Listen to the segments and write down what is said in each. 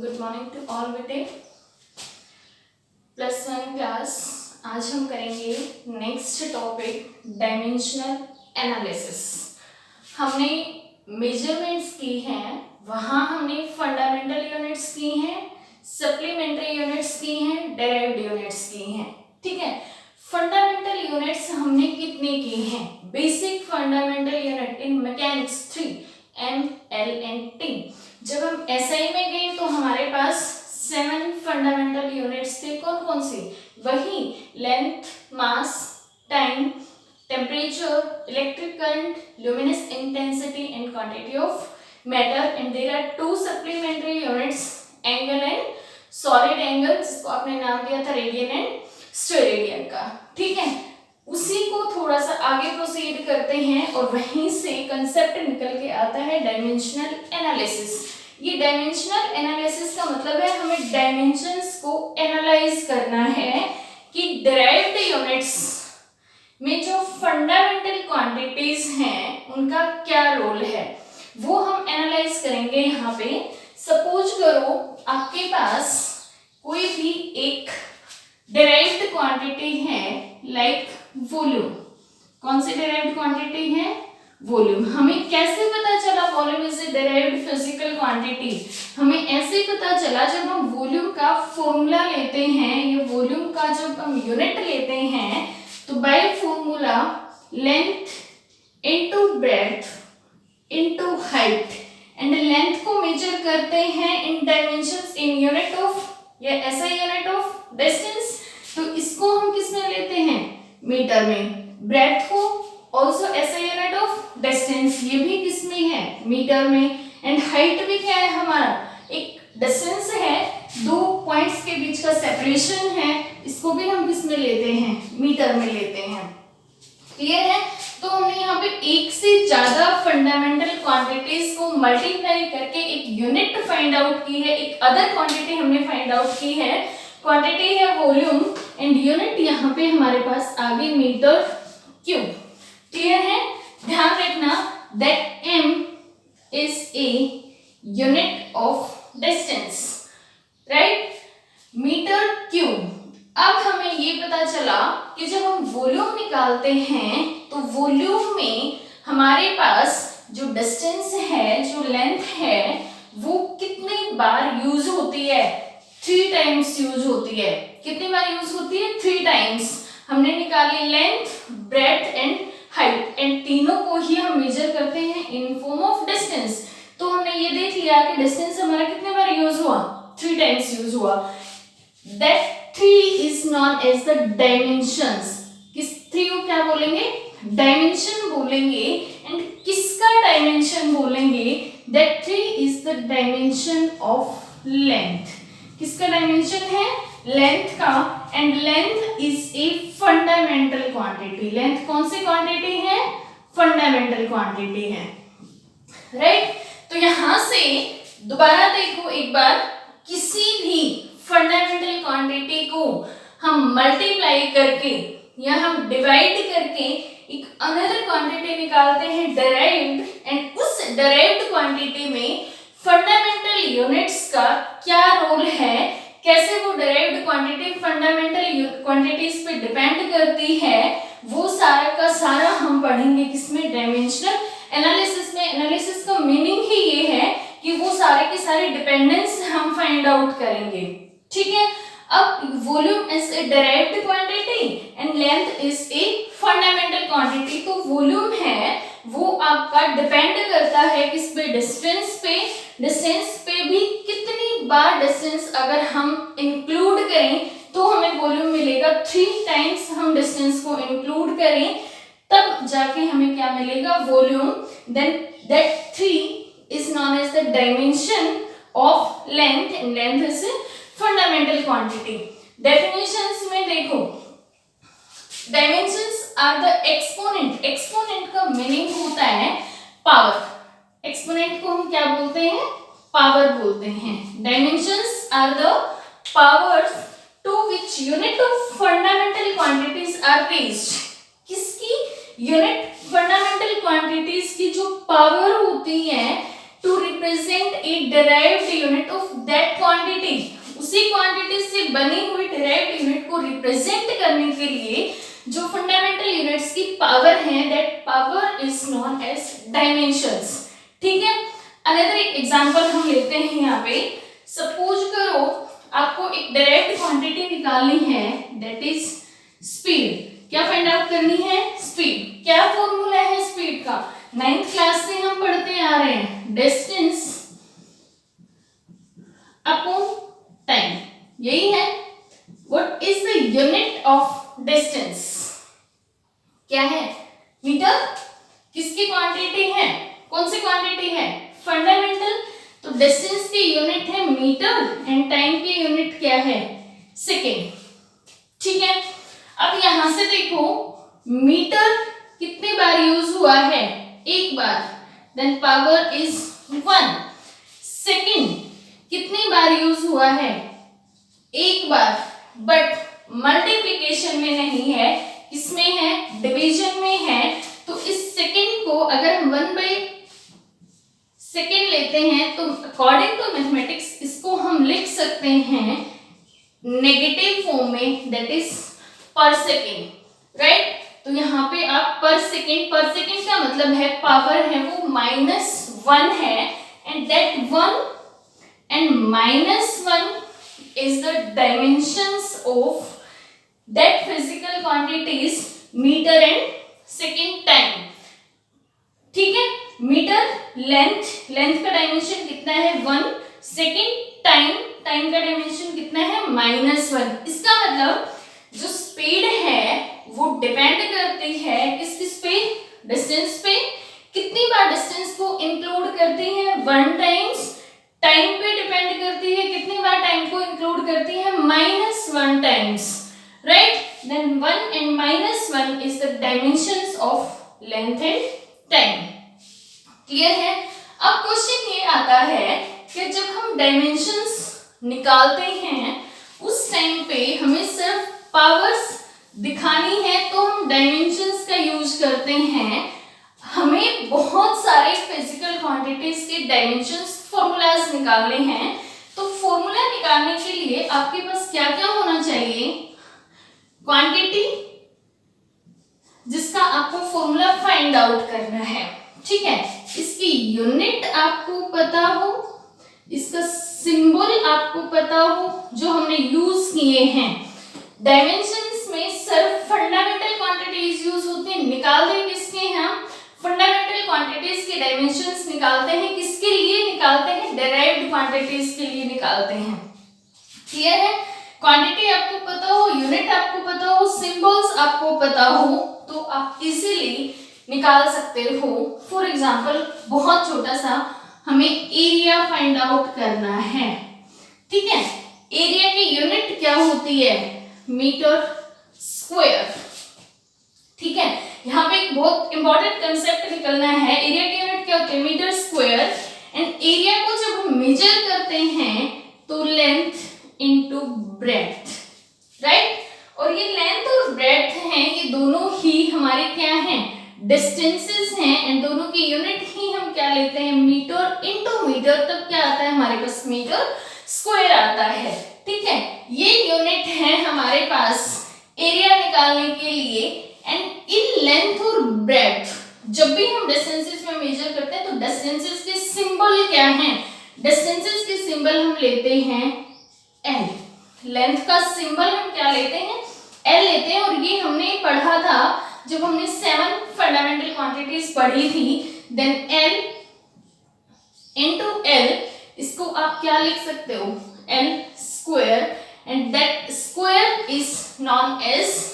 Good morning to all बेटे। +1 class. आज हम करेंगे नेक्स्ट टॉपिक डायमेंशनल एनालिसिस। हमने मेजरमेंट्स की हैं, वहाँ हमने फंडामेंटल यूनिट्स की हैं, सप्लीमेंट्री यूनिट्स की हैं, डेराइव्ड यूनिट्स की हैं। ठीक है, फंडामेंटल यूनिट्स हमने कितनी की हैं? Basic fundamental unit in mechanics 3 M, L and T। जब हम SI में गए तो हमारे पास 7 फंडामेंटल यूनिट्स थे। कौन कौन से? वही length, mass, time, temperature, electric current, luminous intensity and quantity of matter, and there are 2 supplementary units, angle and solid angle, जिसको आपने नाम दिया था रेडियन एंड स्टेरेडियन का। ठीक है, उसी को थोड़ा सा आगे प्रोसीड करते हैं और वहीं से कंसेप्ट निकल के आता है डायमेंशनल एनालिसिस। ये डायमेंशनल एनालिसिस का मतलब है हमें डायमेंशंस को एनालाइज करना है कि डिराइव्ड यूनिट्स में जो फंडामेंटल क्वांटिटीज हैं उनका क्या रोल है, वो हम एनालाइज करेंगे यहाँ पे। सपोज करो आपके पास कोई भी एक डिराइव्ड क्वांटिटी है लाइक वॉल्यूम। कौन सी डिराइव्ड क्वांटिटी है? वॉल्यूम। हमें कैसे पता चला volume is a derived physical quantity? हमें ऐसे पता चला जब हम वॉल्यूम का फॉर्मूला लेते हैं, ये वॉल्यूम का जब हम यूनिट लेते हैं तो by formula length into breadth into height, and length को मेजर करते हैं इन डायमेंशंस इन यूनिट ऑफ या ऐसा यूनिट ऑफ डिस्टेंस। तो इसको हम किस में लेते हैं? मीटर में। ब्रेड्थ को ऑल्सो ऐसा यूनिट ऑफ डिस्टेंस, ये भी किस में है? मीटर में। एंड हाइट भी क्या है हमारा? एक डिस्टेंस है, 2 पॉइंट्स के बीच का सेपरेशन है, इसको भी हम किस में लेते हैं? मीटर में लेते हैं। क्लियर है? तो हमने यहाँ पे एक से ज्यादा फंडामेंटल क्वांटिटीज को मल्टीप्लाई करके एक यूनिट फाइंड आउट की है, एक अदर क्वांटिटी हमने फाइंड आउट की है। क्वांटिटी है वॉल्यूम एंड यूनिट यहाँ पे हमारे पास आगे मीटर क्यूब। क्लियर है? ध्यान रखना that m is a unit of distance, right? Metre cube. अब हमें ये पता चला कि जब हम वॉल्यूम निकालते हैं तो वॉल्यूम में हमारे पास जो डिस्टेंस है, जो लेंथ है, वो कितनी बार यूज होती है? 3 टाइम्स यूज होती है। कितनी बार यूज होती है? 3 टाइम्स। हमने निकाली length, breadth and height, and तीनों को ही हम मेजर करते हैं इन फॉर्म ऑफ डिस्टेंस। तो हमने ये देख लिया कि डिस्टेंस हमारा कितने बार यूज हुआ? 3 टाइम्स यूज हुआ। That 3 is known as the dimensions। किस 3 को क्या बोलेंगे? डायमेंशन बोलेंगे। एंड किसका डायमेंशन बोलेंगे? That 3 is the dimension of length। किसका डायमेंशन है? लेंथ का। And length is a fundamental quantity. Length कौन सी क्वांटिटी है? फंडामेंटल क्वांटिटी है, राइट? तो यहां से दोबारा देखो एक बार, किसी भी फंडामेंटल क्वांटिटी को हम मल्टीप्लाई करके या हम डिवाइड करके एक अनदर क्वांटिटी निकालते हैं डिराइव्ड, एंड उस डिराइव्ड क्वांटिटी में फंडामेंटल यूनिट्स का क्या रोल है, कैसे वो डिराइव्ड क्वांटिटी फंडामेंटल क्वांटिटीज पे डिपेंड करती है, वो सारा का सारा हम पढ़ेंगे किसमें? डायमेंशनल एनालिसिस में। एनालिसिस का मीनिंग ही ये है कि वो सारे के सारे डिपेंडेंस हम फाइंड आउट करेंगे। ठीक है, अब volume is a derived quantity and length is a fundamental quantity. तो वॉल्यूम है वो आपका डिपेंड करता है किस पे? डिस्टेंस पे। डिस्टेंस पे भी कितनी बार डिस्टेंस अगर हम इंक्लूड करें तो हमें वॉल्यूम मिलेगा। 3 टाइम्स हम डिस्टेंस को इंक्लूड करें तब जाके हमें क्या मिलेगा? Volume. Then that 3 is known as the dimension of length, and length is a fundamental quantity। definitions में देखो, dimensions are the exponent। exponent का meaning होता है power। exponent को हम क्या बोलते हैं? power बोलते हैं। dimensions are the powers to which unit of fundamental quantities are raised। किसकी? यूनिट फंडामेंटल क्वांटिटीज की जो पावर होती है to to represent a derived unit of that quantity, उसी क्वांटिटी से बनी हुई डिराइव्ड यूनिट को रिप्रेजेंट करने के लिए जो फंडामेंटल यूनिट्स की पावर है, that power is known as dimensions. ठीक है, अनदर एक एग्जांपल हम लेते हैं यहाँ पे। सपोज करो आपको एक डायरेक्ट क्वांटिटी निकालनी है, दैट इज स्पीड। क्या फाइंड आउट करनी है? स्पीड। क्या फॉर्मूला है स्पीड का? 9th क्लास से हम पढ़ते आ रहे हैं, डिस्टेंस अपॉन टाइम, यही है। What is the unit of distance? क्या है? मीटर। किसकी क्वांटिटी है? कौन सी क्वांटिटी है? फंडामेंटल। तो डिस्टेंस की यूनिट है मीटर एंड टाइम की यूनिट क्या है? सेकेंड। ठीक है, अब यहां से देखो मीटर कितनी बार यूज हुआ है? एक बार, देन पावर इज 1। सेकेंड कितनी बार यूज हुआ है? एक बार, बट मल्टीप्लिकेशन में नहीं है, इसमें है डिवीजन में है। तो इस सेकेंड को अगर हम 1/2 लेते हैं तो अकॉर्डिंग टू मैथमेटिक्स इसको हम लिख सकते हैं नेगेटिव फॉर्म में, दैट इज पर सेकेंड, राइट। तो यहाँ पे आप पर सेकेंड का मतलब है पावर है वो -1 है, and that 1 and -1 is the dimensions of that physical quantities meter and second time। ठीक है, मीटर लेंथ का डायमेंशन कितना है? 1। सेकेंड टाइम का डायमेंशन कितना है? -1। इसका मतलब जो स्पीड है वो डिपेंड करती है किस पे? डिस्टेंस पे। कितनी बार डिस्टेंस को इंक्लूड करती है? 1 टाइम्स। टाइम पे डिपेंड करती है, कितनी बार टाइम को इंक्लूड करती है? -1 times, right. Then 1 and -1 is the dimensions of length and time। Clear है? अब क्वेश्चन ये आता है कि जब हम डायमेंशंस निकालते हैं उस टाइम पे हमें सिर्फ पावर्स दिखानी है तो हम डायमेंशंस का यूज करते हैं। हमें बहुत सारे फिजिकल क्वांटिटीज के डायमेंशंस फॉर्मूलाज निकालने हैं। तो फॉर्मूला निकालने के लिए आपके पास क्या क्या होना चाहिए? क्वांटिटी जिसका आपको फॉर्मूला फाइंड आउट करना है, ठीक है। इसकी यूनिट आपको पता हो, इसका सिंबल आपको पता हो जो हमने यूज किए हैं। डायमेंशंस में सिर्फ फंडामेंटल क्वांटिटीज यूज होते हैं। निकालते किसके हैं? फंडामेंटल क्वांटिटीज के डायमेंशंस निकालते हैं। किसके लिए निकालते हैं? डिराइव्ड क्वांटिटीज के लिए निकालते हैं। क्लियर है? क्वांटिटी आपको पता हो, यूनिट आपको पता हो, सिंबल्स आपको पता हो तो आप इजीली निकाल सकते हो। फॉर एग्जांपल बहुत छोटा सा हमें एरिया फाइंड आउट करना है, ठीक है। एरिया की यूनिट क्या होती है? मीटर स्क्वायर, ठीक है। यहाँ पे एक बहुत इंपॉर्टेंट कंसेप्ट निकलना है। एरिया की यूनिट क्या होती है? Metre square. एंड एरिया को जब हम मेजर करते हैं तो लेंथ इनटू ब्रेड्थ, राइट। और ये लेंथ और ब्रेड्थ हैं, ये दोनों ही हमारे क्या हैं? डिस्टेंसेस हैं। एंड दोनों की यूनिट ही हम क्या लेते हैं? Metre into metre. तब क्या आता है हमारे पास? मीटर स्क्वायर आता है, ठीक है। ये यूनिट है हमारे पास एरिया निकालने के लिए। एंड इन लेंथ और ब्रेड्थ जब भी हम डिस्टेंसेस में मेजर करते हैं तो डिस्टेंसेस के सिंबल क्या हैं? डिस्टेंसेस के सिंबल हम लेते हैं एल। लेंथ का सिंबल हम क्या लेते हैं? एल लेते हैं। और ये हमने पढ़ा था जब हमने 7 फंडामेंटल क्वांटिटीज पढ़ी थी। देन एल इनटू एल, इसको आप क्या लिख सकते हो? L square. And that square is known as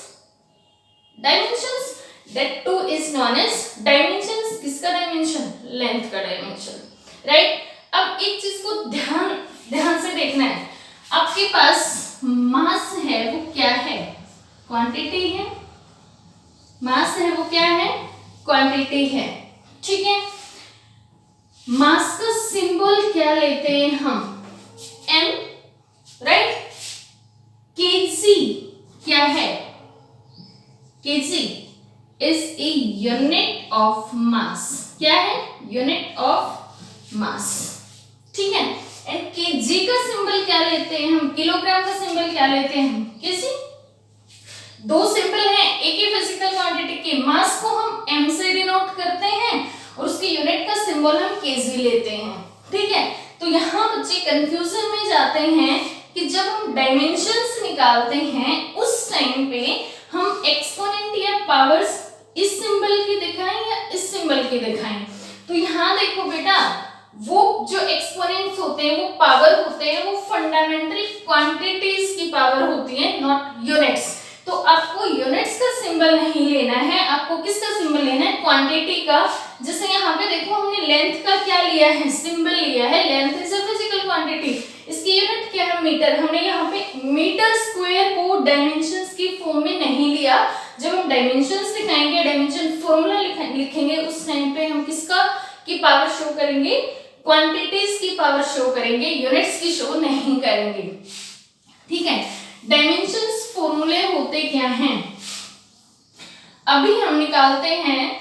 dimensions. That 2 is known as dimensions. किसका डायमेंशन? लेंथ का डायमेंशन, राइट। अब एक चीज को ध्यान से देखना है। आपके पास मास है वो क्या है? क्वांटिटी है। मास है वो क्या है? क्वांटिटी है, ठीक है। मास का सिंबल क्या लेते हैं हम? m, right. kg क्या है? kg is a unit of mass. क्या है? यूनिट ऑफ मास, ठीक है। एंड केजी का सिंबल क्या लेते हैं हम, किलोग्राम का सिंबल क्या लेते हैं हम, केजी। दो सिंबल हैं एक ही फिजिकल क्वांटिटी के, मास को हम एम से डिनोट करते हैं और उसके यूनिट का सिंबल हम केजी लेते हैं, ठीक है। तो यहाँ बच्चे कंफ्यूजन में जाते हैं कि जब हम डायमेंशंस निकालते हैं उस टाइम पे हम एक्सपोनेंट या पावर्स इस सिंबल की दिखाएं या इस सिंबल की दिखाएं। तो यहाँ देखो बेटा, वो जो एक्सपोनेंट्स होते हैं वो पावर होते हैं, वो फंडामेंटल क्वांटिटीज की पावर होती है, नॉट यूनिट्स। तो आपको यूनिट्स का सिंबल नहीं लेना है, आपको किसका सिंबल लेना है, क्वांटिटी का। जैसे यहाँ पे देखो हमने लेंथ का क्या लिया है, सिंबल लिया है, length is a physical quantity, इसकी यूनिट क्या है, मीटर। हमने यहाँ पे मीटर स्क्वायर को डायमेंशंस की फॉर्म में नहीं लिया। जब हम डायमेंशंस दिखाएंगे, डायमेंशन फॉर्मूला लिखेंगे, उस टाइम पे हम किसका की पावर शो करेंगे, क्वांटिटीज की पावर शो करेंगे, यूनिट्स की शो नहीं करेंगे, ठीक है। डायमेंशंस फॉर्मूले होते क्या हैं, अभी हम निकालते हैं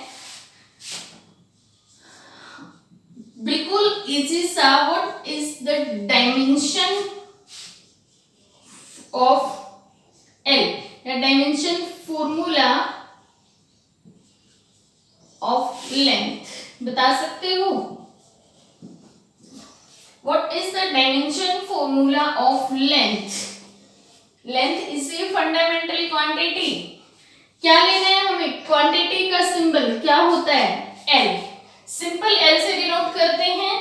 बिल्कुल इजी सा। What is the dimension of L, या डायमेंशन फॉर्मूला ऑफ लेंथ, बता सकते हो। What is the dimension formula of length, length is a fundamental quantity. क्या लेना है हमें, क्वांटिटी का सिंबल क्या होता है, एल, सिंपल एल से डिनोट करते हैं,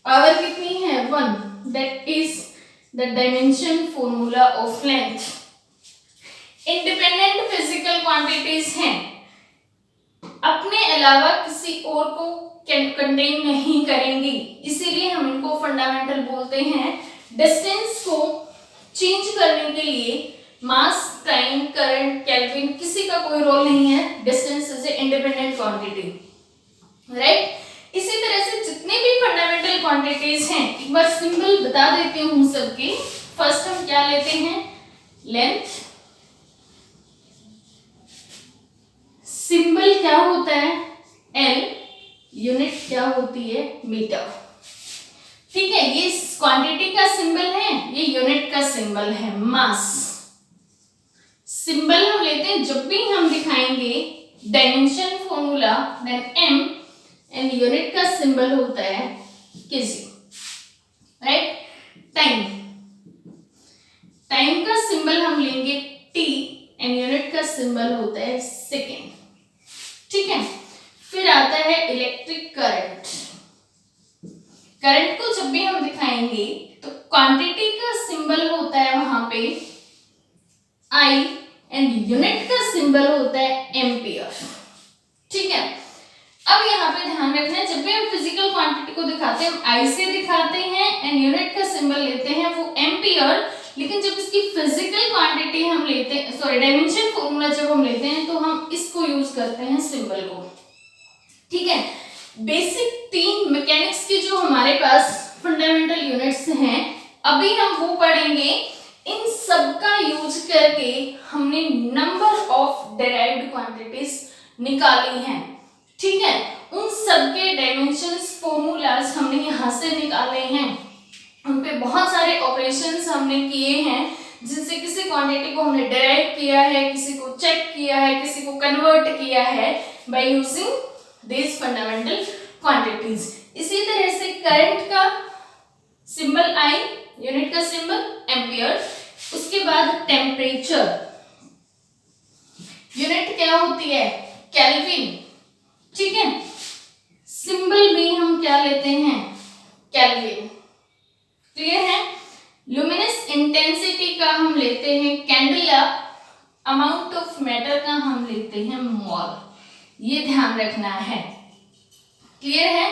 पावर कितनी है 1, that is the dimension formula of length. Independent physical quantities हैं, अपने अलावा किसी और को कंटेन नहीं करेंगी, इसीलिए हम इनको फंडामेंटल बोलते हैं। डिस्टेंस को चेंज करने के लिए मास, टाइम, करंट, केल्विन किसी का कोई रोल नहीं है, distance is a independent quantity, right. इसी तरह से जितने भी फंडामेंटल क्वांटिटीज हैं, एक बार सिंबल बता देती हूँ सबके। फर्स्ट हम क्या लेते हैं, लेंथ, सिंबल क्या होता है एल, यूनिट क्या होती है मीटर, ठीक है। ये क्वांटिटी का सिंबल है, ये यूनिट का सिंबल है, मास। सिंबल हम लेते हैं जब भी हम दिखाएंगे dimension formula, then M, and unit का सिंबल होता है केजी, राइट। टाइम, टाइम का सिंबल हम लेंगे टी, एंड यूनिट का सिंबल होता है सेकेंड, ठीक है। फिर आता है इलेक्ट्रिक करंट। करंट को जब भी हम दिखाएंगे तो क्वांटिटी का सिंबल होता है वहां पे आई, एंड यूनिट का सिंबल होता है एम्पियर, ठीक है। अब यहाँ पे ध्यान रखना है, जब भी हम फिजिकल क्वांटिटी को दिखाते हैं हम आई से दिखाते हैं, एंड यूनिट का सिंबल लेते हैं वो एम्पियर। लेकिन जब इसकी फिजिकल क्वांटिटी हम लेते हैं, सॉरी डायमेंशन फॉर्मूला जब हम लेते हैं तो हम इसको यूज करते हैं, सिंबल को, ठीक है। बेसिक 3 मैकेनिक्स की जो हमारे पास फंडामेंटल यूनिट्स हैं, अभी हम वो पढ़ेंगे। इन सब का यूज करके हमने नंबर ऑफ डेराइव्ड क्वांटिटीज निकाली हैं, ठीक है। उन सब के डायमेंशंस फॉर्मूलाज हमने यहाँ से निकाले हैं, उन पे बहुत सारे ऑपरेशंस हमने किए हैं, जिनसे किसी क्वांटिटी को हमने डेराइव किया है, किसी को चेक किया है, किसी को कन्वर्ट किया है by using these fundamental quantities। इसी तरह से करंट का सिंबल I, यूनिट का सिंबल एम्पियर। उसके बाद टेम्परेचर, यूनिट क्या होती है केल्विन, ठीक है। सिंबल भी हम क्या लेते हैं, केल्विन, क्लियर है। लुमिनस इंटेंसिटी का हम लेते हैं कैंडेला, अमाउंट ऑफ मैटर का हम लेते हैं मोल, ये ध्यान रखना है, क्लियर है।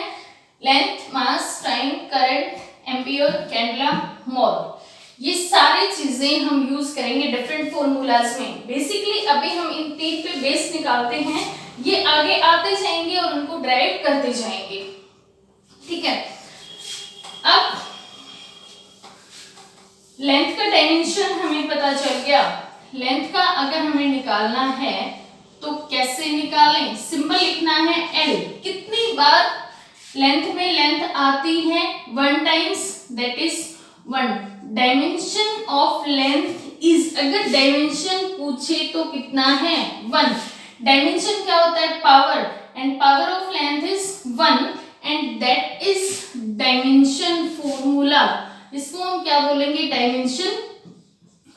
लेंथ, मास, टाइम, करंट, एम्पियर, कैंडेला, मोल, ये सारी चीजें हम यूज करेंगे डिफरेंट फॉर्मूलाज में। बेसिकली अभी हम इन 3 पे बेस निकालते हैं, ये आगे आते जाएंगे और उनको ड्राइव करते जाएंगे, ठीक है। अब लेंथ का डायमेंशन हमें पता चल गया। लेंथ का अगर हमें निकालना है तो कैसे निकालें, सिंबल लिखना है एल। कितनी बार लेंथ में लेंथ आती है 1 times, that is 1। Dimension of length is, अगर डायमेंशन पूछे तो कितना है 1। डायमेंशन क्या होता है power, and power of length is 1 and that is dimension formula. इसको हम क्या बोलेंगे, डायमेंशन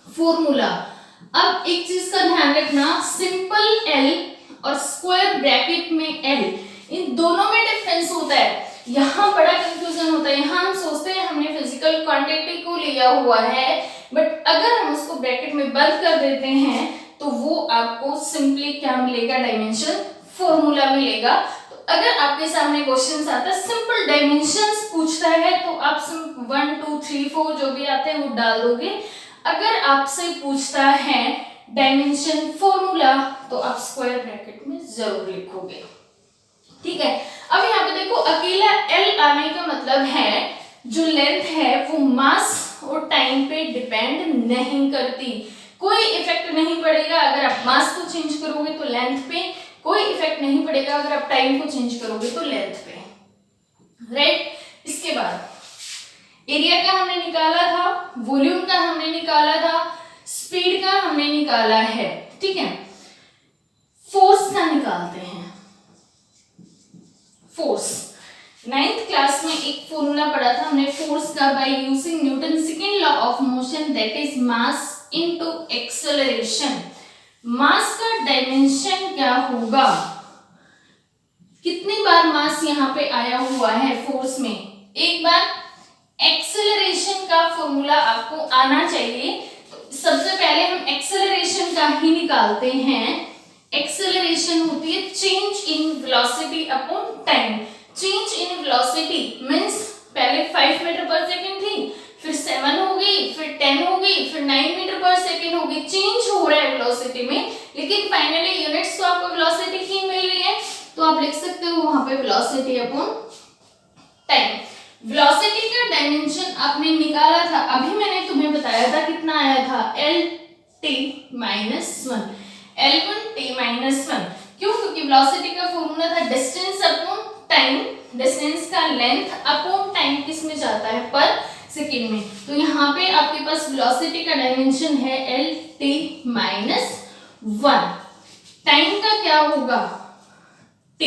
फॉर्मूला। अब एक चीज का ध्यान रखना, सिंपल एल और स्क्वायर ब्रैकेट में एल, इन दोनों में डिफरेंस होता है। यहाँ बड़ा कंफ्यूजन होता है, यहाँ हम सोचते हैं हमने फिजिकल क्वांटिटी को लिया हुआ है, बट अगर हम उसको ब्रैकेट में बंद कर देते हैं तो वो आपको सिंपली क्या मिलेगा, डायमेंशन फॉर्मूला मिलेगा। तो अगर आपके सामने क्वेश्चन आता है सिंपल डायमेंशंस पूछता है तो आप 1 2 3 4 जो भी आते हैं वो डाल दोगे। अगर आपसे पूछता है डायमेंशन फॉर्मूला तो आप स्क्वायर ब्रैकेट में जरूर लिखोगे, ठीक है। अब यहाँ पे देखो, अकेला एल आने का मतलब है जो लेंथ है वो मास और टाइम पे डिपेंड नहीं करती, कोई इफेक्ट नहीं पड़ेगा। अगर आप मास को चेंज करोगे तो लेंथ पे कोई इफेक्ट नहीं पड़ेगा, अगर आप टाइम को चेंज करोगे तो लेंथ पे, राइट। इसके बाद एरिया का हमने निकाला था, वॉल्यूम का हमने निकाला था, स्पीड का हमने निकाला है, ठीक है। फोर्स का निकालते हैं। फोर्स 9th क्लास में एक फॉर्मूला पढ़ा था हमने फोर्स का, by using Newton second law of motion, that is mass into acceleration. Mass का डायमेंशन क्या होगा, कितनी बार मास यहाँ पे आया हुआ है फोर्स में, एक बार। एक्सेलरेशन का फॉर्मूला आपको आना चाहिए, तो सबसे पहले हम एक्सेलरेशन का ही निकालते हैं। एक्सेलरेशन होती है change in velocity upon time. Change in velocity means पहले 5 मीटर पर सेकंड थी, फिर 7 हो गई, फिर 10 हो गई, फिर 9 मीटर पर सेकंड हो गई। चेंज हो रहा है वेलोसिटी में, लेकिन फाइनली यूनिट्स तो आपको वेलोसिटी ही मिल रही है, तो आप लिख सकते हो वहां पे वेलोसिटी अपॉन टाइम। वेलोसिटी का डायमेंशन आपने निकाला था, अभी मैंने तुम्हें बताया था कितना आया था, L(t-1), L1t-1। क्यों, क्योंकि वेलोसिटी का फॉर्मूला था डिस्टेंस अपॉन टाइम, डिस्टेंस का लेंथ अपॉन टाइम किस में जाता है, पर सेकंड में। तो यहाँ पे आपके पास वेलोसिटी का डायमेंशन है L(t-1), टाइम का क्या होगा t,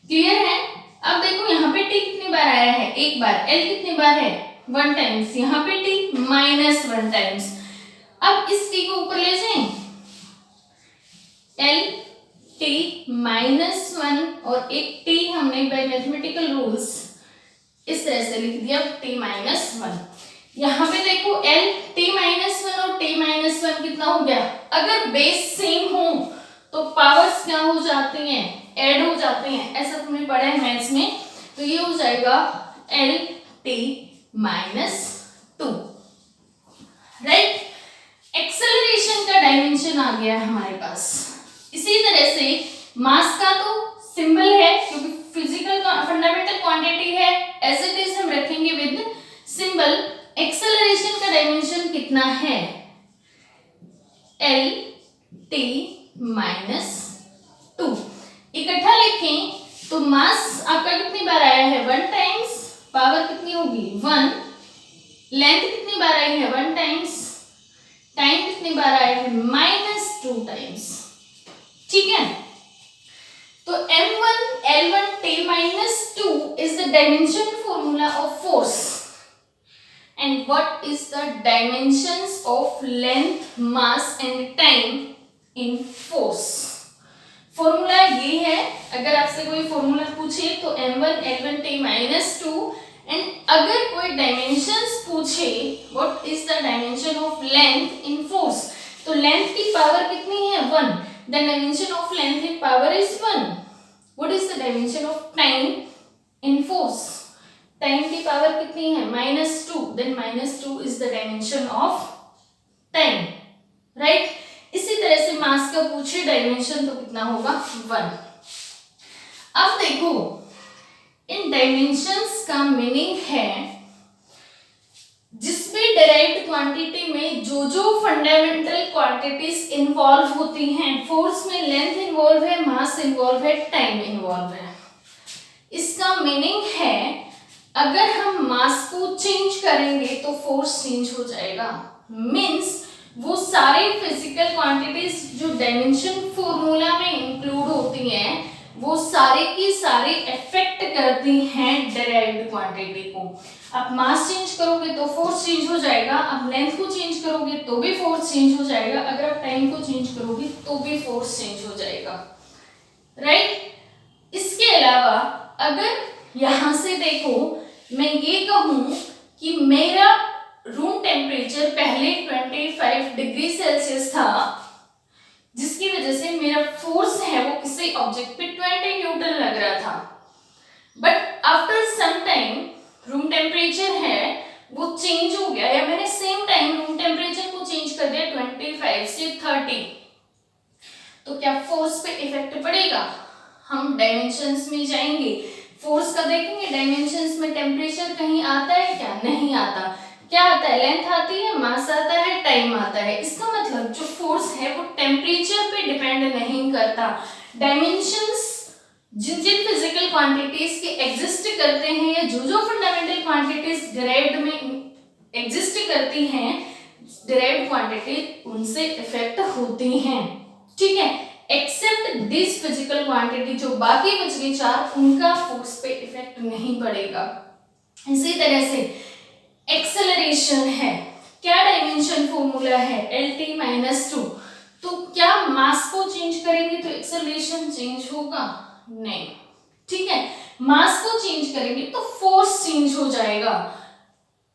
क्लियर है। अब देखो यहाँ पे t कितनी बार आया है, एक बार। L कितनी बार है, 1 टाइम्स, यहाँ पे t -1 टाइम्स। अब इस t को ऊपर ले जाएं, L(t-1) और एक t हमने बाय मैथमेटिकल रूल्स इस तरह से लिख दिया t-1। यहाँ पे देखो L(t-1) और t-1 कितना हो गया, अगर बेस सेम हो तो पावर्स क्या हो जाती हैं, ऐड हो जाते हैं, ऐसा तुमने पढ़ा है मैथ्स में। तो ये हो जाएगा L(t-2), राइट। एक्सेलरेशन का डायमेंशन आ गया है हमारे पास। इसी तरह से मास का तो सिंबल है, क्योंकि फिजिकल फंडामेंटल क्वांटिटी है, एज इट इज हम रखेंगे विद सिंबल। एक्सेलरेशन का डायमेंशन कितना है, L(t-2). इकट्ठा लिखें तो मास आपका कितनी बार आया है, 1 टाइम्स, पावर कितनी होगी 1, लेंथ कितनी बार आई है 1 टाइम्स, टाइम कितनी बार आया है -2 टाइम्स, ठीक है। तो m1 L1t-2 is the dimension formula of force, and what is the dimensions of length, mass and time in force। Formula ये है, अगर आपसे कोई फॉर्मूला पूछे तो m1 L1t-2, एंड अगर कोई डायमेंशंस पूछे what is the dimension of length in force, तो लेंथ की पावर कितनी है 1, the dimension of length in power is 1। What is the dimension of time in force, time की पावर कितनी है -2, then -2 is the dimension of time, right. इसी तरह से मास का पूछे डायमेंशन तो कितना होगा 1। अब देखो इन डायमेंशंस का मीनिंग है जिसमें डिराइव्ड क्वांटिटी में जो जो फंडामेंटल क्वांटिटीज इन्वॉल्व होती हैं, फोर्स में लेंथ इन्वॉल्व है, मास इन्वॉल्व है, टाइम इन्वॉल्व है। इसका मीनिंग है अगर हम मास को चेंज करेंगे तो फोर्स चेंज हो जाएगा। मीन्स वो सारे फिजिकल क्वांटिटीज जो डायमेंशन फॉर्मूला में इंक्लूड होती हैं वो सारे की सारी इफेक्ट करती हैं डिराइव्ड क्वांटिटी को। आप मास चेंज करोगे तो फोर्स चेंज हो जाएगा, आप लेंथ को चेंज करोगे तो भी फोर्स चेंज हो जाएगा, अगर आप टाइम को चेंज करोगे तो भी फोर्स चेंज हो जाएगा, राइट। इसके अलावा अगर यहां से देखो मैं ये कहूं कि मेरा रूम टेम्परेचर पहले 25 डिग्री सेल्सियस था, जिसकी वजह से मेरा फोर्स है वो किसी ऑब्जेक्ट पे 20 न्यूटन लग रहा था, but after some time room temperature है वो चेंज हो गया, या मैंने सेम टाइम रूम टेम्परेचर को चेंज कर दिया 25 से 30, तो क्या फोर्स पे इफेक्ट पड़ेगा? हम डायमेंशंस में जाएंगे, फोर्स का देखेंगे, डायमेंशंस में टेम्परेचर कहीं आता है क्या? नहीं आता। क्या आता है? लेंथ आती है, मास आता है, टाइम आता है। इसका मतलब जो फोर्स है वो टेम्परेचर पे डिपेंड नहीं करता। डायमेंशंस जिन जिन फिजिकल क्वांटिटीज के एग्जिस्ट करते हैं या जो फंडामेंटल क्वांटिटीज डिराइव्ड में एग्जिस्ट करती हैं, डिराइव्ड क्वांटिटी उनसे इफेक्ट होती हैं, ठीक है, एक्सेप्ट दिस फिजिकल क्वांटिटी, जो बाकी बच गई चार, उनका फोर्स पे इफेक्ट नहीं पड़ेगा। इसी तरह से एक्सेलरेशन है, क्या डायमेंशन फॉर्मूला है? LT-2, तो क्या मास को चेंज करेंगे तो एक्सेलरेशन चेंज होगा? नहीं, ठीक है, मास को चेंज करेंगे तो फोर्स चेंज हो जाएगा,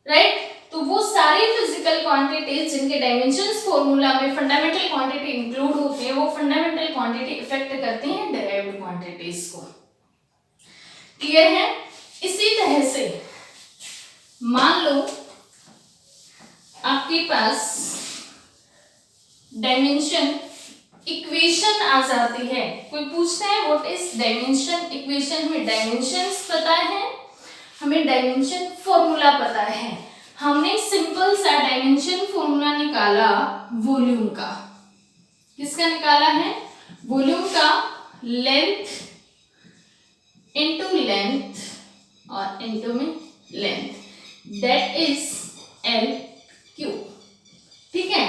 राइट। तो वो सारी फिजिकल क्वांटिटीज जिनके डायमेंशंस फॉर्मूला में फंडामेंटल क्वांटिटी इंक्लूड होती है, वो फंडामेंटल क्वांटिटी इफेक्ट करती हैं डिराइव्ड क्वांटिटीज को। क्लियर है? इसी तरह से मान लो आपके पास डायमेंशन इक्वेशन आ जाती है, कोई पूछता है व्हाट इज डायमेंशन इक्वेशन, हमें डायमेंशंस पता है, हमें डायमेंशन फॉर्मूला पता है, हमने सिंपल सा डायमेंशन फॉर्मूला निकाला वॉल्यूम का। किसका निकाला है? वॉल्यूम का। लेंथ इनटू लेंथ और इनटू में लेंथ, दैट इज L3, ठीक है।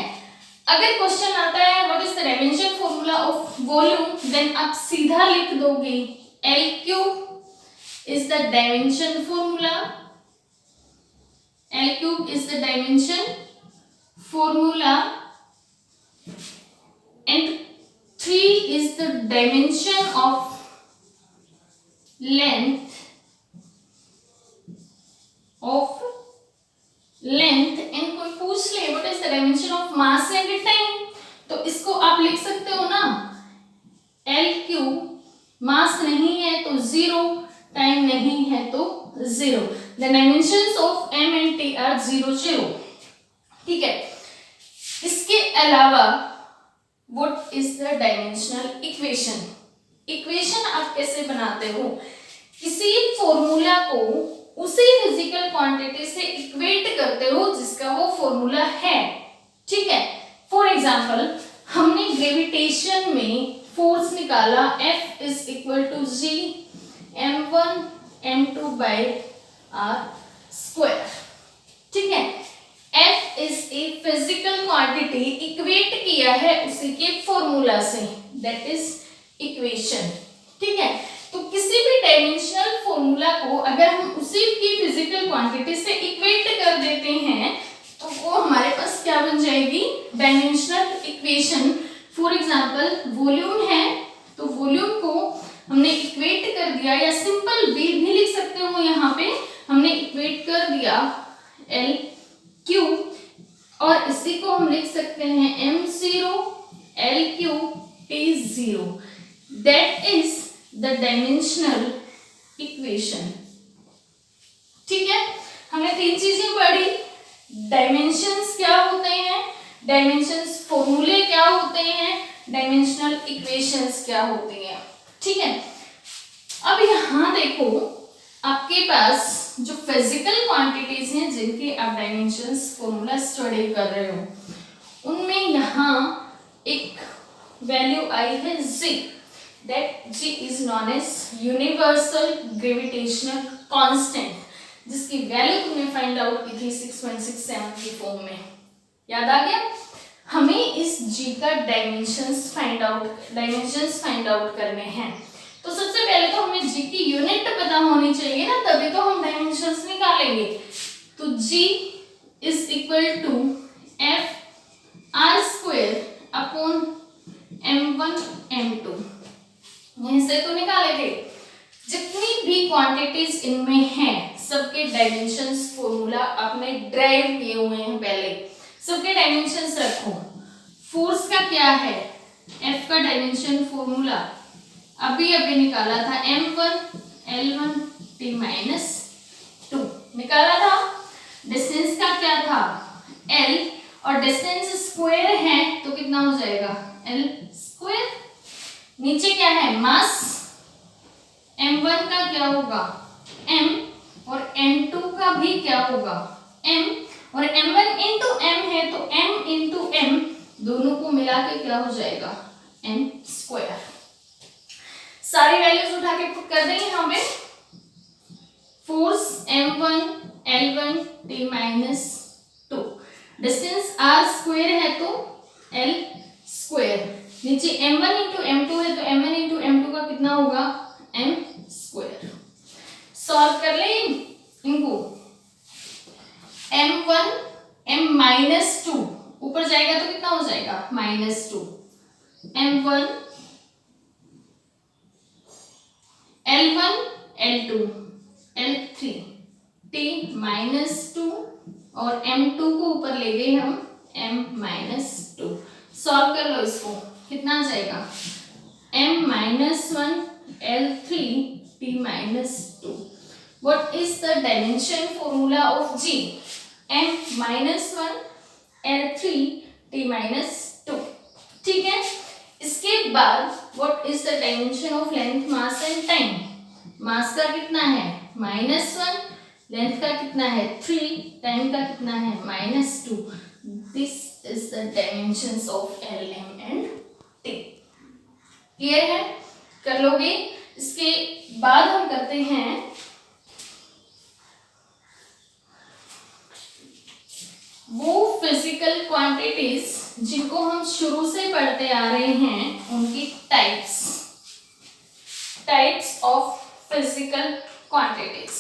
अगर क्वेश्चन आता है what is the dimension formula of volume, then आप सीधा लिख दोगे L3 is the dimension formula, L3 is the dimension formula and 3 is the dimension of length and कोई पूछ ले what is the dimension of mass and time, तो इसको आप लिख सकते हो ना, L3 मास नहीं है तो 0, टाइम नहीं है तो 0, the dimensions of m and t are 0 0, ठीक है। इसके अलावा what is the dimensional equation, equation आप कैसे बनाते हो? किसी फॉर्मूला को उसी फिजिकल क्वांटिटी से इक्वेट करते हो जिसका वो फॉर्मूला है, ठीक है। फॉर एग्जांपल हमने ग्रेविटेशन में फोर्स निकाला F is equal to G m1 m2 by r square, ठीक है। F is a physical quantity, equate किया है उसी के फॉर्मूला से, that is equation, ठीक है। तो किसी भी डायमेंशनल फॉर्मूला को अगर हम उसी की फिजिकल क्वांटिटी से इक्वेट कर देते हैं तो वो हमारे पास क्या बन जाएगी? Dimensional equation. For example volume है तो वॉल्यूम को हमने इक्वेट कर दिया, या सिंपल वे भी लिख सकते हो, यहाँ पे हमने इक्वेट कर दिया L3 और इसी को हम लिख सकते हैं m0 L3 T0, that is the dimensional equation, ठीक है। हमने तीन चीजें पढ़ी, डायमेंशंस क्या होते हैं, डायमेंशंस फॉर्मूले क्या होते हैं, डायमेंशनल इक्वेशंस क्या होती हैं, ठीक है। अब यहाँ देखो आपके पास जो फिजिकल क्वांटिटीज हैं जिनके आप डायमेंशंस फॉर्मूला स्टडी कर रहे हो, उनमें यहाँ एक वैल्यू आई है Z, that G is known as universal gravitational constant, जिसकी वैल्यू तुमने फाइंड आउट की थी 6.67 की फॉर्म में। याद आ गया? हमें इस जी का डायमेंशंस फाइंड आउट करने हैं। तो सबसे पहले तो हमें जी की यूनिट पता होनी चाहिए ना, तभी तो हम डायमेंशंस निकालेंगे। तो G is equal to F R square upon m1 m2, यहीं से तो निकाले थे। जितनी भी क्वांटिटीज इनमें हैं सबके डायमेंशंस फॉर्मूला आपने ड्राइव किए हुए हैं पहले, सबके डायमेंशंस रखो। फोर्स का क्या है, F का डायमेंशन फॉर्मूला अभी निकाला था, m1 L1 T माइनस 2 निकाला था। डिस्टेंस का क्या था, L, और डिस्टेंस स्क्वायर है तो कितना हो जाएगा, L स्क्वायर। नीचे क्या है, मास, m1 का क्या होगा, m, और m2 का भी क्या होगा, m, और m1 इंटू m है तो m इंटू m दोनों को मिला के क्या हो जाएगा, m स्क्वायर। सारी वैल्यूज उठा के पुट कर देंगे यहाँ पे। Force m1 L1 T minus 2, distance r square है तो L स्क्वायर, नीचे m1 इंटू m2 है तो m1 इंटू m2 का कितना होगा, m स्क्वायर। सॉल्व कर ले इनको। m1 m माइनस 2 ऊपर जाएगा तो कितना हो जाएगा, minus 2, m1 L1 L2 L3 T minus 2, और m2 को ऊपर ले गए हम m माइनस 2। सॉल्व कर लो इसको, कितना आ जाएगा, m minus 1 L3 T minus 2। What is the dimension formula of G, m minus 1 L3 T minus 2। ठीक है, इसके बाद what is the dimension of length, mass and time. Mass का कितना है, -1, लेंथ का कितना है 3, टाइम का कितना है -2। This is the dimensions of L, M and T। Clear है, कर लोगे। इसके बाद हम करते हैं वो फिजिकल क्वांटिटीज जिनको हम शुरू से पढ़ते आ रहे हैं, उनकी टाइप्स ऑफ फिजिकल क्वांटिटीज।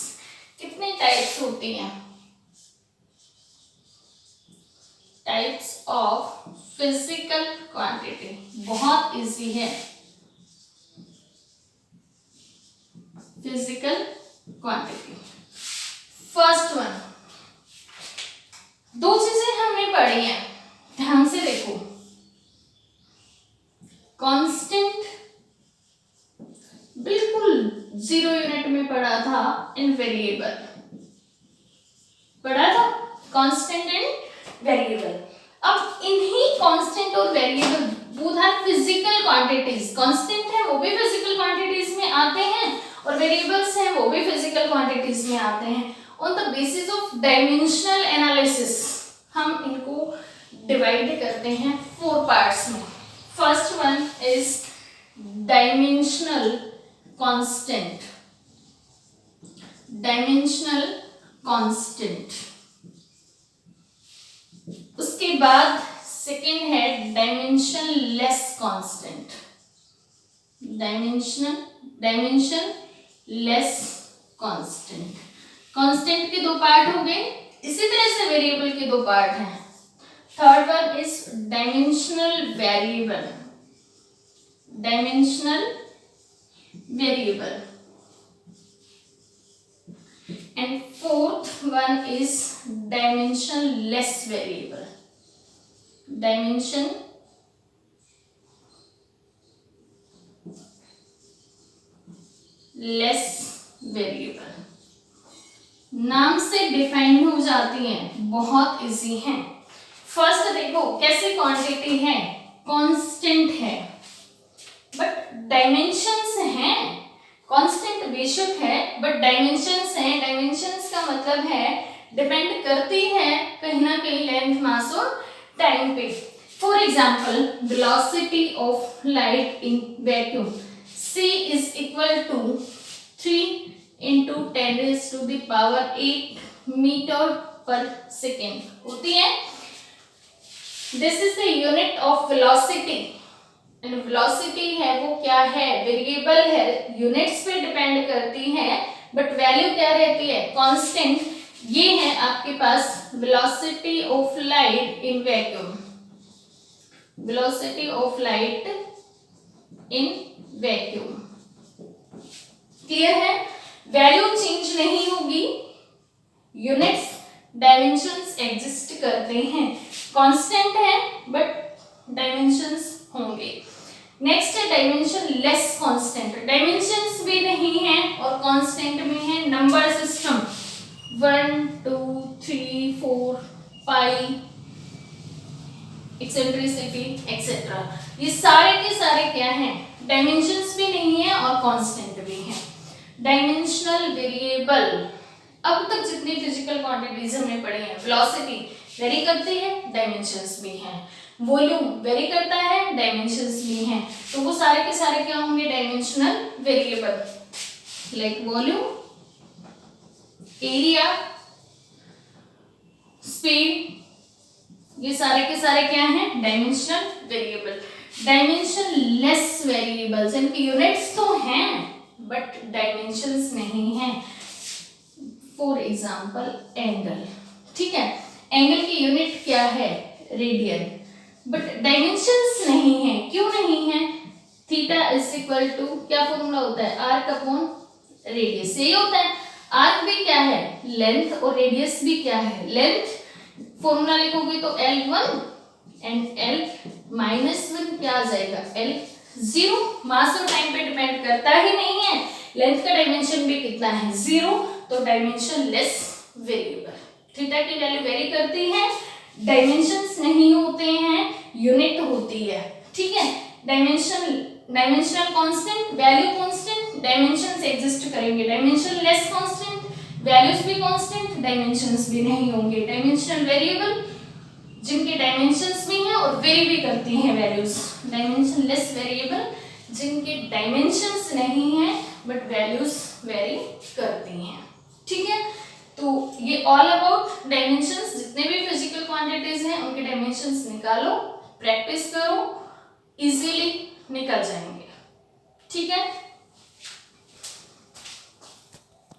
कितनी टाइप्स होती हैं, टाइप्स ऑफ फिजिकल क्वांटिटी, बहुत इजी है। फिजिकल क्वांटिटी फर्स्ट वन, दो चीजें हमने पढ़ी हैं, ध्यान से देखो। कांस्टेंट बिल्कुल 0 यूनिट में पढ़ा था, इन वेरिएबल पढ़ा था, कांस्टेंट एंड वेरिएबल। अब इन्हीं कांस्टेंट और variable both are physical quantities. Constant है वो भी फिजिकल क्वांटिटीज में आते हैं, और वेरिएबल्स हैं वो भी फिजिकल क्वांटिटीज में आते हैं। On the basis of dimensional analysis हम इनको डिवाइड करते हैं 4 पार्ट्स में। First one is dimensional constant, dimensional constant. उसके बाद सेकेंड है dimensionless constant, dimension less constant. Constant के 2 पार्ट हो गए, इसी तरह से वेरिएबल के 2 पार्ट हैं। Third one is dimensional variable, dimensional variable, and fourth one is dimension less variable, dimension less variable. नाम से डिफाइन हो जाती हैं, बहुत इजी हैं। फर्स्ट देखो कैसे क्वांटिटी है, कांस्टेंट है बट डायमेंशंस हैं। कांस्टेंट बेशक है बट डायमेंशंस हैं। डायमेंशंस का मतलब है डिपेंड करती है कहीं ना कहीं लेंथ, मास और टाइम पे। For example velocity of light in vacuum, c is equal to 3 into 10⁸ metre per second होती है। This is the unit of velocity and velocity है वो क्या है, वेरिएबल है, यूनिट्स पे डिपेंड करती है बट वैल्यू क्या रहती है, कांस्टेंट। ये है आपके पास velocity of light in vacuum, velocity of light in vacuum. Clear है, वैल्यू चेंज नहीं होगी, यूनिट्स डायमेंशंस एग्जिस्ट करते हैं, कांस्टेंट है बट डायमेंशंस होंगे। नेक्स्ट है डायमेंशन लेस कांस्टेंट, डायमेंशंस भी नहीं है और कांस्टेंट में है number system 1 2 3 4 pi eccentricity etcetera, ये सारे के सारे क्या हैं, डायमेंशंस भी नहीं है और कांस्टेंट भी है। डायमेंशनल वेरिएबल, अब तक जितनी फिजिकल क्वांटिटीज हमने पढ़ी हैं, वेलोसिटी वेरी करती है, डायमेंशंस भी हैं, वॉल्यूम वेरी करता है, डायमेंशंस भी हैं, तो वो सारे के सारे क्या होंगे, dimensional variable. Like volume, area, speed, ये सारे के सारे क्या हैं, dimensional variable. Dimension less variables, इनकी यूनिट्स तो हैं बट डायमेंशंस नहीं हैं। फॉर एग्जांपल एंगल, ठीक है, एंगल की यूनिट क्या है, रेडियन, बट डायमेंशंस नहीं है, क्यों नहीं है, थीटा इज इक्वल टू क्या फॉर्मूला होता है, आर्क अपॉन रेडियस, यही होता है। आर्क भी क्या है, लेंथ, और रेडियस भी क्या है, लेंथ। फॉर्मूला लिखोगे तो L1 एंड L-1 क्या आ जाएगा, L0। मास और टाइम पे डिपेंड करता ही नहीं है, लेंथ का डायमेंशन भी कितना है, 0, तो डायमेंशन लेस वेरिएबल। थीटा की वैल्यू वेरी करती है, डायमेंशंस नहीं होते हैं, यूनिट होती है, ठीक है। Dimensional constant, value constant, dimensions exist करेंगे, डायमेंशन लेस कांस्टेंट, वैल्यूज भी कांस्टेंट, डायमेंशंस भी नहीं होंगे। डायमेंशनल वेरिएबल जिनके डायमेंशंस भी हैं और वेरी भी करती हैं वैल्यूज, डायमेंशन लेस वेरिएबल जिनके डायमेंशंस नहीं हैं बट वैल्यूज वेरी करती हैं, ठीक है। तो ये ऑल अबाउट डायमेंशंस, जितने भी फिजिकल क्वांटिटीज हैं उनके डायमेंशंस निकालो, प्रैक्टिस करो, इजीली निकल जाएंगे, ठीक है।